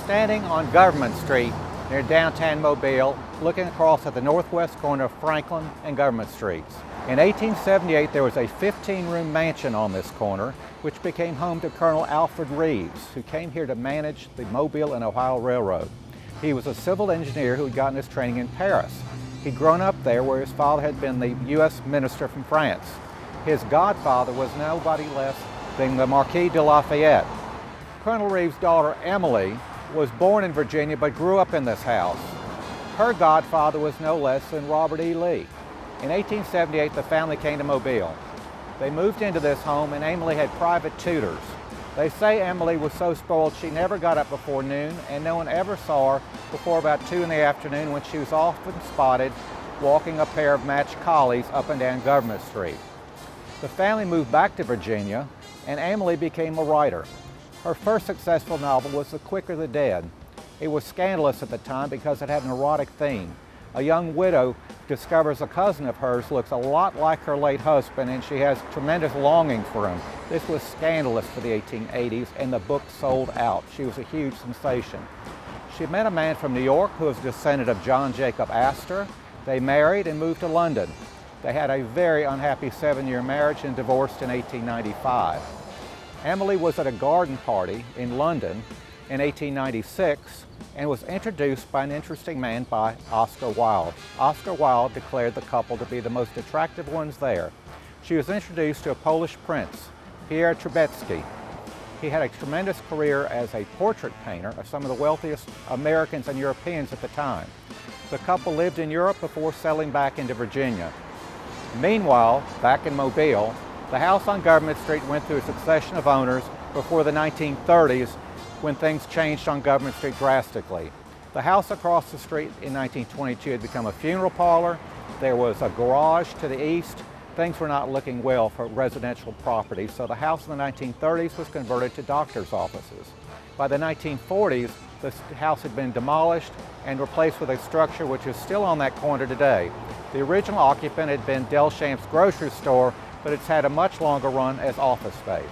standing on Government Street near downtown Mobile, looking across at the northwest corner of Franklin and Government Streets. In 1878, there was a 15-room mansion on this corner, which became home to Colonel Alfred Rives, who came here to manage the Mobile and Ohio Railroad. He was a civil engineer who had gotten his training in Paris. He'd grown up there where his father had been the U.S. minister from France. His godfather was nobody less than the Marquis de Lafayette. Colonel Rives' daughter, Emily, was born in Virginia but grew up in this house. Her godfather was no less than Robert E. Lee. In 1878, the family came to Mobile. They moved into this home and Emily had private tutors. They say Emily was so spoiled she never got up before noon, and no one ever saw her before about 2 in the afternoon, when she was often spotted walking a pair of matched collies up and down Government Street. The family moved back to Virginia, and Emily became a writer. Her first successful novel was The Quicker the Dead. It was scandalous at the time because it had an erotic theme. A young widow discovers a cousin of hers looks a lot like her late husband, and she has tremendous longing for him. This was scandalous for the 1880s, and the book sold out. She was a huge sensation. She met a man from New York who was a descendant of John Jacob Astor. They married and moved to London. They had a very unhappy 7-year marriage and divorced in 1895. Emily was at a garden party in London in 1896 and was introduced by an interesting man by Oscar Wilde. Oscar Wilde declared the couple to be the most attractive ones there. She was introduced to a Polish prince, Pierre Trubetsky. He had a tremendous career as a portrait painter of some of the wealthiest Americans and Europeans at the time. The couple lived in Europe before settling back into Virginia. Meanwhile, back in Mobile, the house on Government Street went through a succession of owners before the 1930s, when things changed on Government Street drastically. The house across the street in 1922 had become a funeral parlor. There was a garage to the east. Things were not looking well for residential property, so the house in the 1930s was converted to doctors' offices. By the 1940s, the house had been demolished and replaced with a structure which is still on that corner today. The original occupant had been Del Champ's grocery store, but it's had a much longer run as office space.